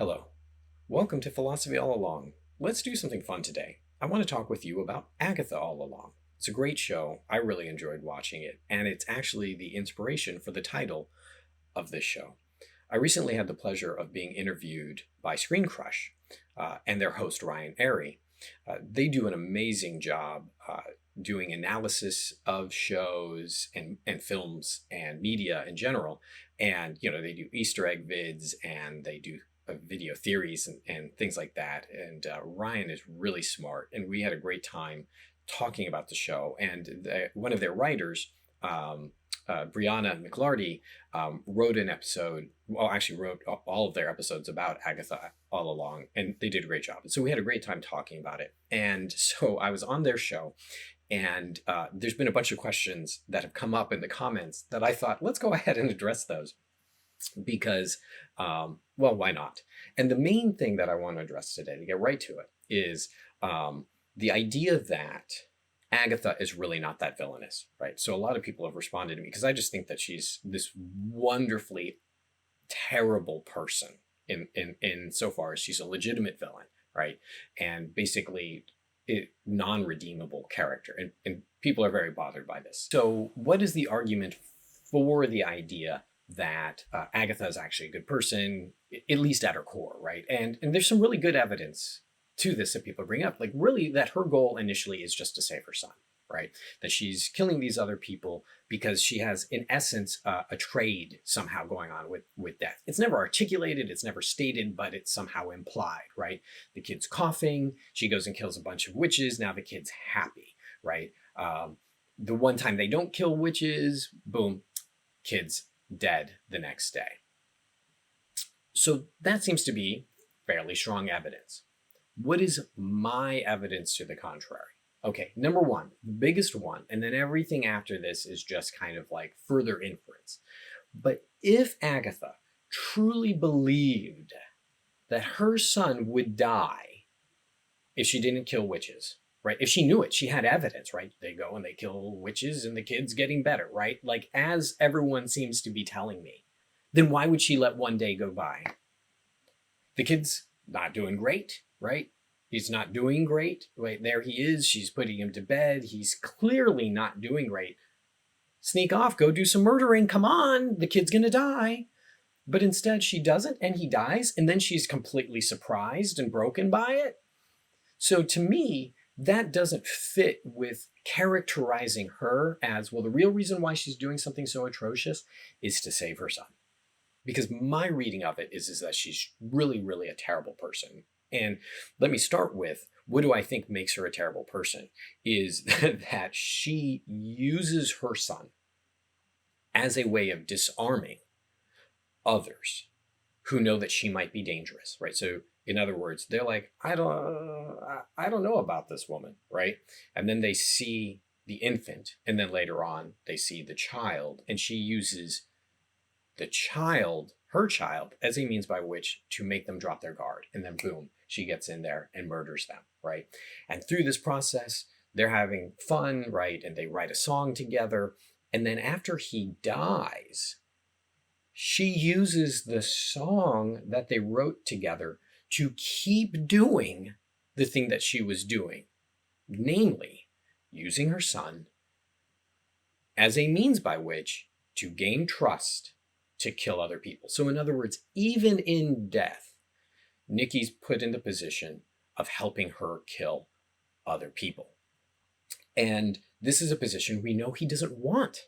Hello. Welcome to Philosophy All Along. Let's do something fun today. I want to talk with you about Agatha All Along. It's a great show. I really enjoyed watching it, and it's actually the inspiration for the title of this show. I recently had the pleasure of being interviewed by Screen Crush and their host, Ryan Airy. They do an amazing job doing analysis of shows and films and media in general. And, they do Easter egg vids and they do video theories and things like that. And Ryan is really smart. And we had a great time talking about the show. And one of their writers, Brianna McLarty, wrote an episode, well, actually wrote all of their episodes about Agatha All Along, and they did a great job. So we had a great time talking about it. And so I was on their show, and there's been a bunch of questions that have come up in the comments that I thought, let's go ahead and address those because, well, why not? And the main thing that I want to address today, to get right to it, is the idea that Agatha is really not that villainous, right? So a lot of people have responded to me because I just think that she's this wonderfully terrible person in so far as she's a legitimate villain, right? And basically non-redeemable character. And people are very bothered by this. So what is the argument for the idea that Agatha is actually a good person, at least at her core, right? And there's some really good evidence to this that people bring up, like really that her goal initially is just to save her son, right? That she's killing these other people because she has, in essence, a trade somehow going on with death. It's never articulated, it's never stated, but it's somehow implied, right? The kid's coughing, she goes and kills a bunch of witches, now the kid's happy, right? The one time they don't kill witches, boom, kid's dead the next day. So that seems to be fairly strong evidence. What is my evidence to the contrary? Okay, number one, the biggest one, and then everything after this is just kind of like further inference. But if Agatha truly believed that her son would die if she didn't kill witches, right? If she knew it, she had evidence, right? They go and they kill witches and the kid's getting better, right? Like as everyone seems to be telling me, then why would she let one day go by? The kid's not doing great, right? He's not doing great. Right there he is. She's putting him to bed. He's clearly not doing great. Sneak off, go do some murdering. Come on, the kid's gonna die. But instead she doesn't and he dies, and then she's completely surprised and broken by it. So to me, that doesn't fit with characterizing her as, well, the real reason why she's doing something so atrocious is to save her son. Because my reading of it is that she's really, really a terrible person. And let me start with, what do I think makes her a terrible person? Is that she uses her son as a way of disarming others who know that she might be dangerous, right? So in other words, they're like, I don't know about this woman, right? And then they see the infant, and then later on they see the child, and she uses the child, her child, as a means by which to make them drop their guard. And then boom, she gets in there and murders them, right? And through this process, they're having fun, right? And they write a song together. And then after he dies, she uses the song that they wrote together to keep doing the thing that she was doing, namely using her son as a means by which to gain trust to kill other people. So in other words, even in death, Nikki's put in the position of helping her kill other people. And this is a position we know he doesn't want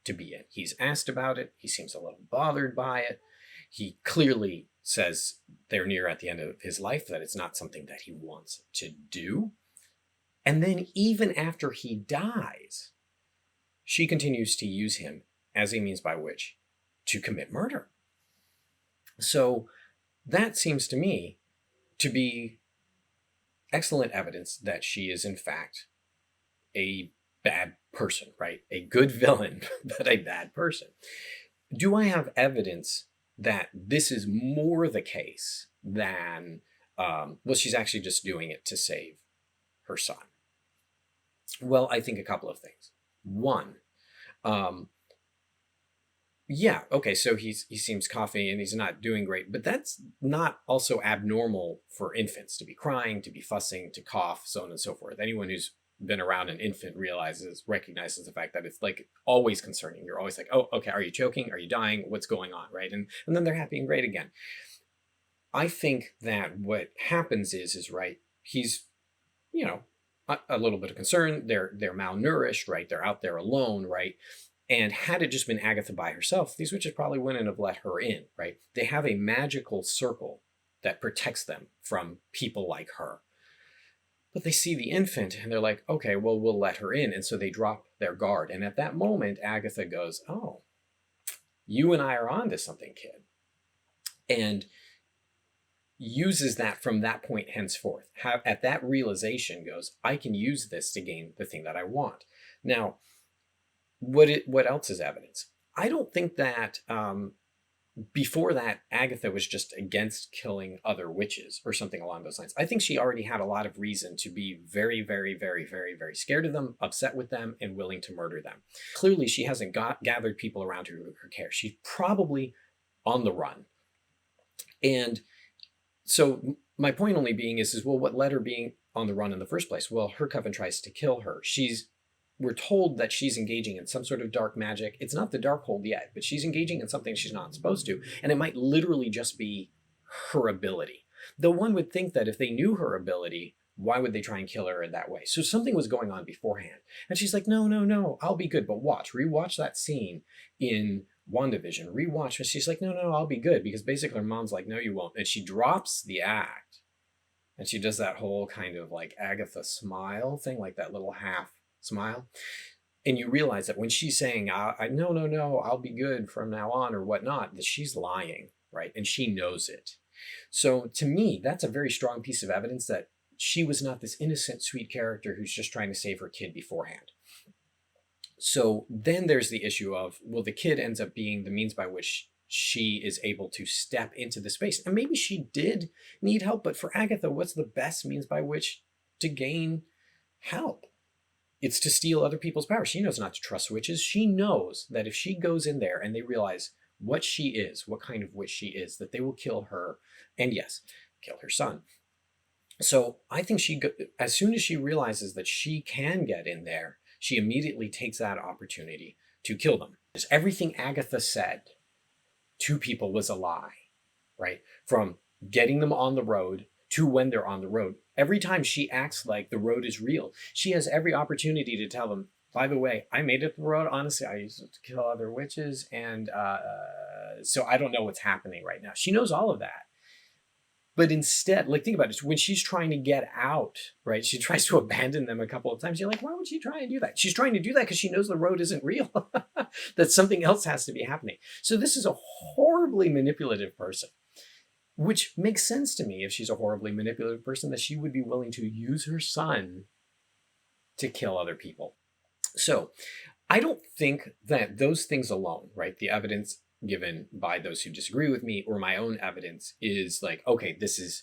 to be in. He's asked about it. He seems a little bothered by it. He clearly says they're near at the end of his life that it's not something that he wants to do. And then even after he dies, she continues to use him as a means by which to commit murder. So that seems to me to be excellent evidence that she is in fact a bad person, right? A good villain, but a bad person. Do I have evidence that this is more the case than, well, she's actually just doing it to save her son? Well, I think a couple of things. One, Yeah, okay, so he seems coughing and he's not doing great, but that's not also abnormal for infants to be crying, to be fussing, to cough, so on and so forth. Anyone who's been around an infant recognizes the fact that it's like always concerning. You're always like, oh, okay, are you choking? Are you dying? What's going on, right? And then they're happy and great again. I think that what happens is right, he's, you know, a little bit of concern. They're malnourished, right? They're out there alone, right? And had it just been Agatha by herself, these witches probably wouldn't have let her in, right? They have a magical circle that protects them from people like her. But they see the infant and they're like, okay, well, we'll let her in. And so they drop their guard. And at that moment, Agatha goes, oh, you and I are on to something, kid. And uses that from that point henceforth. At that realization goes, I can use this to gain the thing that I want. Now, what else is evidence? I don't think that before that, Agatha was just against killing other witches or something along those lines. I think she already had a lot of reason to be very, very, very, very, very scared of them, upset with them, and willing to murder them. Clearly, she hasn't gathered people around her care. She's probably on the run. And so my point only being is well, what led her being on the run in the first place? Well, her coven tries to kill her. We're told that she's engaging in some sort of dark magic. It's not the Darkhold yet, but she's engaging in something she's not supposed to. And it might literally just be her ability. Though one would think that if they knew her ability, why would they try and kill her in that way? So something was going on beforehand. And she's like, no, no, no, I'll be good. But rewatch that scene in WandaVision. Rewatch it. She's like, no, no, I'll be good. Because basically her mom's like, no, you won't. And she drops the act. And she does that whole kind of like Agatha smile thing, like that little half smile. And you realize that when she's saying, no, no, no, I'll be good from now on or whatnot, that she's lying, right? And she knows it. So to me, that's a very strong piece of evidence that she was not this innocent, sweet character who's just trying to save her kid beforehand. So then there's the issue of, well, the kid ends up being the means by which she is able to step into the space. And maybe she did need help, but for Agatha, what's the best means by which to gain help? It's to steal other people's power. She knows not to trust witches. She knows that if she goes in there and they realize what she is, what kind of witch she is, that they will kill her and, yes, kill her son. So I think as soon as she realizes that she can get in there, she immediately takes that opportunity to kill them. Everything Agatha said to people was a lie, right? From getting them on the road to when they're on the road. Every time she acts like the road is real, she has every opportunity to tell them, by the way, I made it the road. Honestly, I used to kill other witches. And so I don't know what's happening right now. She knows all of that. But instead, like, think about it. When she's trying to get out, right? She tries to abandon them a couple of times. You're like, why would she try and do that? She's trying to do that because she knows the road isn't real, that something else has to be happening. So this is a horribly manipulative person, which makes sense to me if she's a horribly manipulative person, that she would be willing to use her son to kill other people. So I don't think that those things alone, right? The evidence given by those who disagree with me or my own evidence is like, okay, this is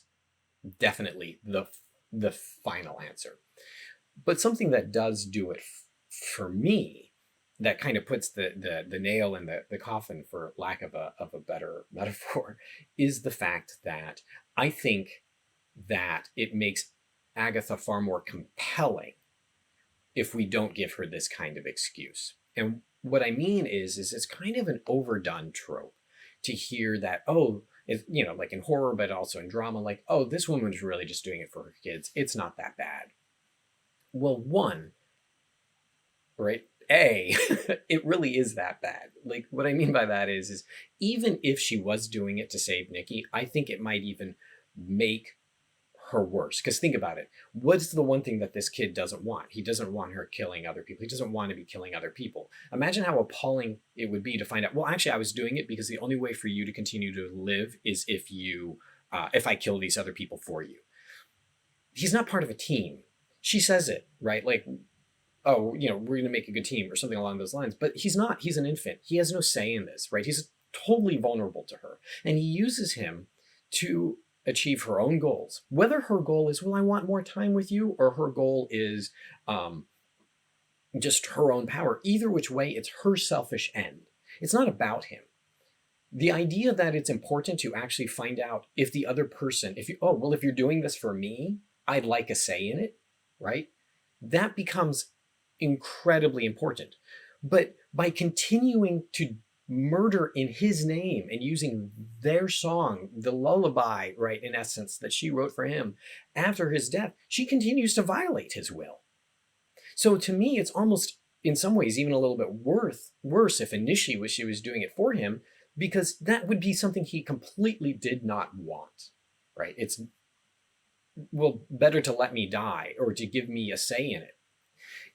definitely the final answer. But something that does do it for me, that kind of puts the nail in the coffin, for lack of a better metaphor, is the fact that I think that it makes Agatha far more compelling if we don't give her this kind of excuse. And what I mean is it's kind of an overdone trope to hear that, oh, like in horror, but also in drama, like, oh, this woman's really just doing it for her kids. It's not that bad. Well, one, right? It really is that bad. Like, what I mean by that is even if she was doing it to save Nikki, I think it might even make her worse. Because think about it. What's the one thing that this kid doesn't want? He doesn't want her killing other people. He doesn't want to be killing other people. Imagine how appalling it would be to find out, well, actually, I was doing it because the only way for you to continue to live is if I kill these other people for you. He's not part of a team. She says it, right? Like, oh, we're going to make a good team or something along those lines. But he's not. He's an infant. He has no say in this, right? He's totally vulnerable to her. And he uses him to achieve her own goals. Whether her goal is, well, I want more time with you, or her goal is just her own power. Either which way, it's her selfish end. It's not about him. The idea that it's important to actually find out if the other person, if you, oh, well, if you're doing this for me, I'd like a say in it, right? That becomes incredibly important. But by continuing to murder in his name and using their song, the lullaby, right, in essence, that she wrote for him after his death, she continues to violate his will. So to me, it's almost in some ways even a little bit worse if initially she was doing it for him, because that would be something he completely did not want, right? It's, well, better to let me die or to give me a say in it.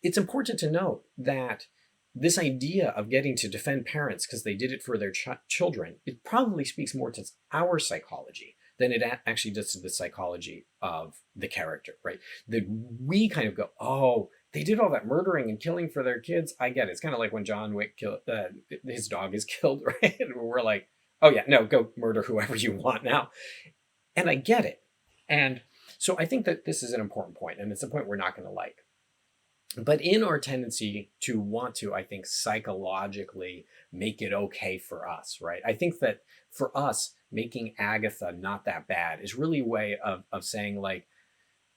It's important to note that this idea of getting to defend parents because they did it for their children, it probably speaks more to our psychology than it actually does to the psychology of the character, right? That we kind of go, oh, they did all that murdering and killing for their kids. I get it. It's kind of like when John Wick his dog is killed, right? And we're like, oh yeah, no, go murder whoever you want now. And I get it. And so I think that this is an important point, and it's a point we're not going to like. But in our tendency to want to, I think, psychologically make it okay for us, right? I think that for us, making Agatha not that bad is really a way of saying, like,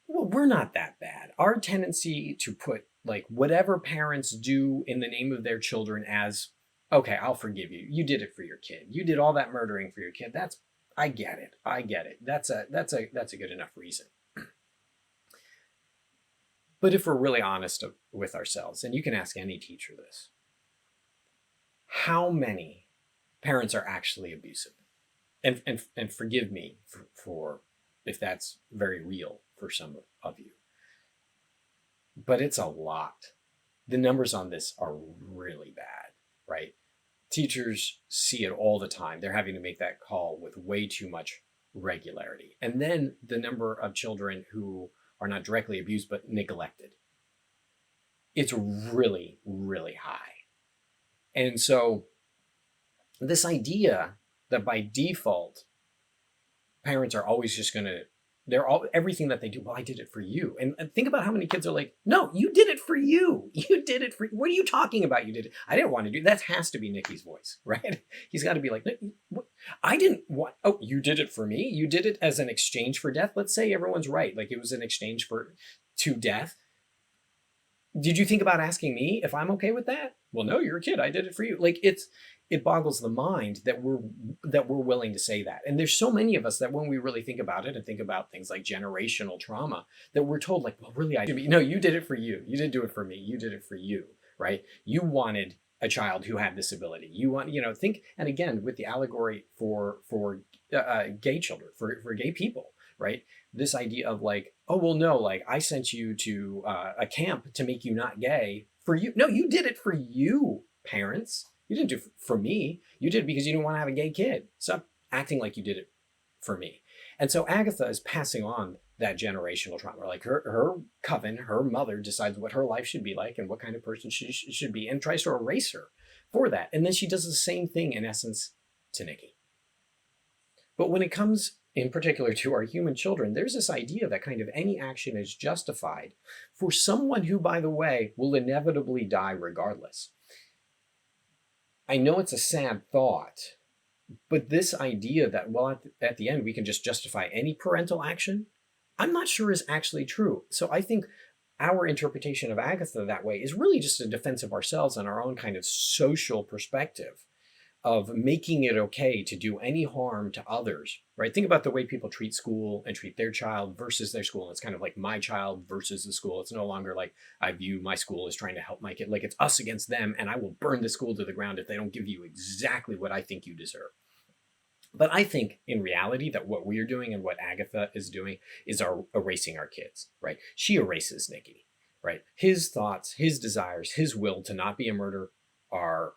well, we're not that bad. Our tendency to put, like, whatever parents do in the name of their children as, okay, I'll forgive you. You did it for your kid. You did all that murdering for your kid. I get it. I get it. That's a good enough reason. But if we're really honest with ourselves, and you can ask any teacher this, how many parents are actually abusive? And forgive me for if that's very real for some of you. But it's a lot. The numbers on this are really bad, right? Teachers see it all the time. They're having to make that call with way too much regularity. And then the number of children who are not directly abused but neglected, it's really, really high. And so this idea that by default, parents are always just going to, everything that they do, well, I did it for you. And think about how many kids are like, no, you did it for you. You did it for, what are you talking about? You did it. I didn't want to do, that has to be Nikki's voice, right? He's got to be like, I didn't want, oh, you did it for me. You did it as an exchange for death. Let's say everyone's right. Like it was an exchange to death. Did you think about asking me if I'm okay with that? Well, no, you're a kid. I did it for you. Like it boggles the mind that we're willing to say that. And there's so many of us that when we really think about it and think about things like generational trauma, that we're told like, well, really, no, you did it for you. You didn't do it for me. You did it for you, right? You wanted a child who had this ability. You want, think, and again, with the allegory for gay children, for gay people, right? This idea of like, oh, well, no, like I sent you to a camp to make you not gay for you. No, you did it for you, parents. You didn't do it for me. You did it because you didn't want to have a gay kid. Stop acting like you did it for me. And so Agatha is passing on that generational trauma. Like her coven, her mother decides what her life should be like and what kind of person she should be, and tries to erase her for that. And then she does the same thing in essence to Nikki. But when it comes in particular to our human children, there's this idea that kind of any action is justified for someone who, by the way, will inevitably die regardless. I know it's a sad thought, but this idea that, well, at the end, we can just justify any parental action, I'm not sure is actually true. So I think our interpretation of Agatha that way is really just a defense of ourselves and our own kind of social perspective of making it okay to do any harm to others, right? Think about the way people treat school and treat their child versus their school. It's kind of like my child versus the school. It's no longer like I view my school as trying to help my kid. Like it's us against them, and I will burn the school to the ground if they don't give you exactly what I think you deserve. But I think in reality that what we are doing and what Agatha is doing is erasing our kids, right? She erases Nikki, right? His thoughts, his desires, his will to not be a murderer are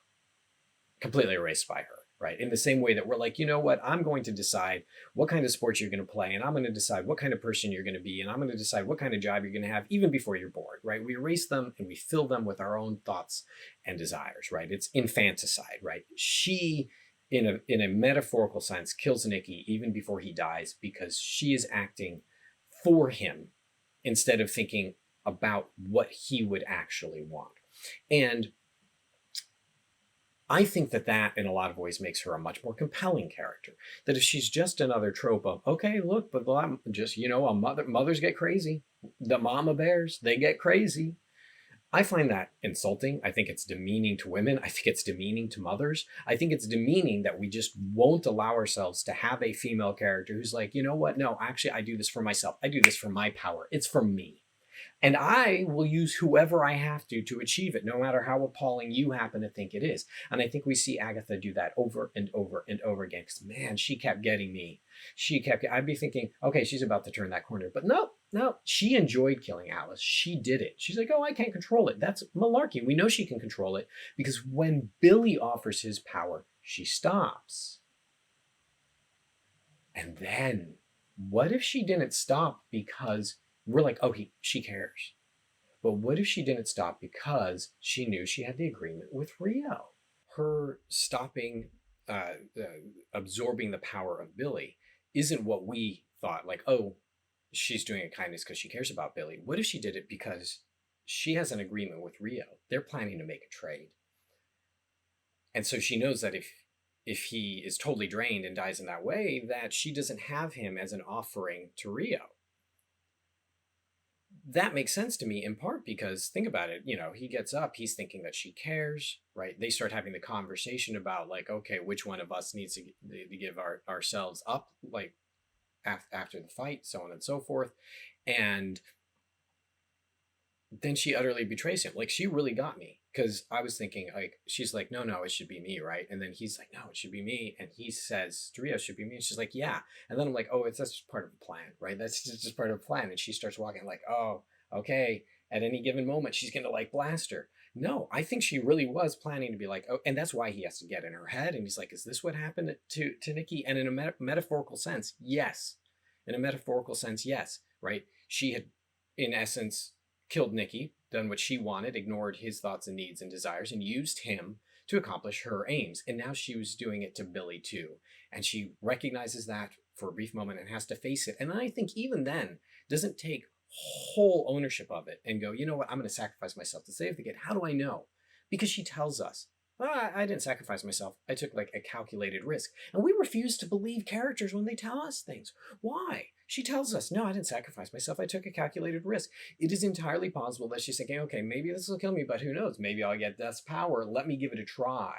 completely erased by her, right? In the same way that we're like, you know what, I'm going to decide what kind of sports you're going to play, and I'm going to decide what kind of person you're going to be, and I'm going to decide what kind of job you're going to have even before you're born, right? We erase them and we fill them with our own thoughts and desires, right? It's infanticide, right? She, in a metaphorical sense, kills Nikki even before he dies because she is acting for him instead of thinking about what he would actually want. And I think that that in a lot of ways makes her a much more compelling character. That if she's just another trope of, okay, look, but I'm just, a mothers get crazy. The mama bears, they get crazy. I find that insulting. I think it's demeaning to women. I think it's demeaning to mothers. I think it's demeaning that we just won't allow ourselves to have a female character who's like, you know what? No, actually, I do this for myself. I do this for my power. It's for me. And I will use whoever I have to achieve it, no matter how appalling you happen to think it is. And I think we see Agatha do that over and over and over again. Because, man, she kept getting me. I'd be thinking, okay, she's about to turn that corner. But no, she enjoyed killing Alice. She did it. She's like, oh, I can't control it. That's malarkey. We know she can control it because when Billy offers his power, she stops. And then, what if she didn't stop because we're like, oh, she cares. But what if she didn't stop because she knew she had the agreement with Rio? Her stopping, absorbing the power of Billy isn't what we thought, like, oh, she's doing a kindness because she cares about Billy. What if she did it because she has an agreement with Rio? They're planning to make a trade. And so she knows that if he is totally drained and dies in that way, that she doesn't have him as an offering to Rio. That makes sense to me in part because think about it, he gets up, he's thinking that she cares, right? They start having the conversation about like, okay, which one of us needs to give ourselves up, like after the fight, so on and so forth. And then she utterly betrays him. Like she really got me because I was thinking like, she's like, no, it should be me. Right. And then he's like, no, it should be me. And he says, Rio, should be me. And she's like, yeah. And then I'm like, oh, that's just part of the plan, right? That's just part of the plan. And she starts walking like, oh, okay. At any given moment, she's going to like blast her. No, I think she really was planning to be like, oh, and that's why he has to get in her head. And he's like, is this what happened to Nikki? And in a metaphorical sense, yes. In a metaphorical sense, yes, right? She had, in essence, killed Nikki, done what she wanted, ignored his thoughts and needs and desires, and used him to accomplish her aims. And now she was doing it to Billy too. And she recognizes that for a brief moment and has to face it. And I think even then doesn't take whole ownership of it and go, you know what, I'm going to sacrifice myself to save the kid. How do I know? Because she tells us, I didn't sacrifice myself. I took like a calculated risk. And we refuse to believe characters when they tell us things. Why? She tells us, no, I didn't sacrifice myself. I took a calculated risk. It is entirely possible that she's thinking, okay, maybe this will kill me, but who knows? Maybe I'll get Death's power. Let me give it a try.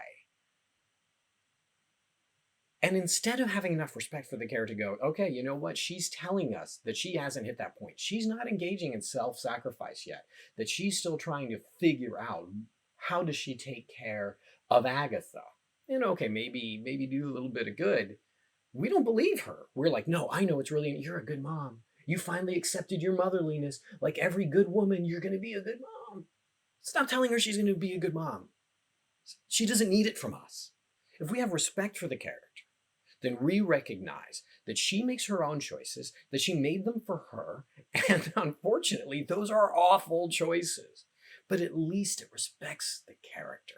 And instead of having enough respect for the character to go, okay, you know what? She's telling us that she hasn't hit that point. She's not engaging in self-sacrifice yet. That she's still trying to figure out how does she take care of Agatha? And okay, maybe do a little bit of good. We don't believe her. We're like, no, I know it's really, you're a good mom. You finally accepted your motherliness. Like every good woman, you're going to be a good mom. Stop telling her she's going to be a good mom. She doesn't need it from us. If we have respect for the character, then we recognize that she makes her own choices, that she made them for her, and unfortunately, those are awful choices. But at least it respects the character.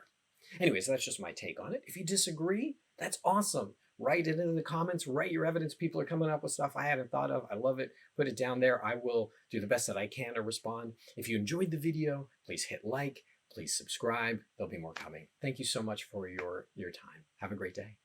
Anyways, that's just my take on it. If you disagree, that's awesome. Write it in the comments, write your evidence. People are coming up with stuff I hadn't thought of. I love it. Put it down there. I will do the best that I can to respond. If you enjoyed the video, please hit like, please subscribe. There'll be more coming. Thank you so much for your time. Have a great day.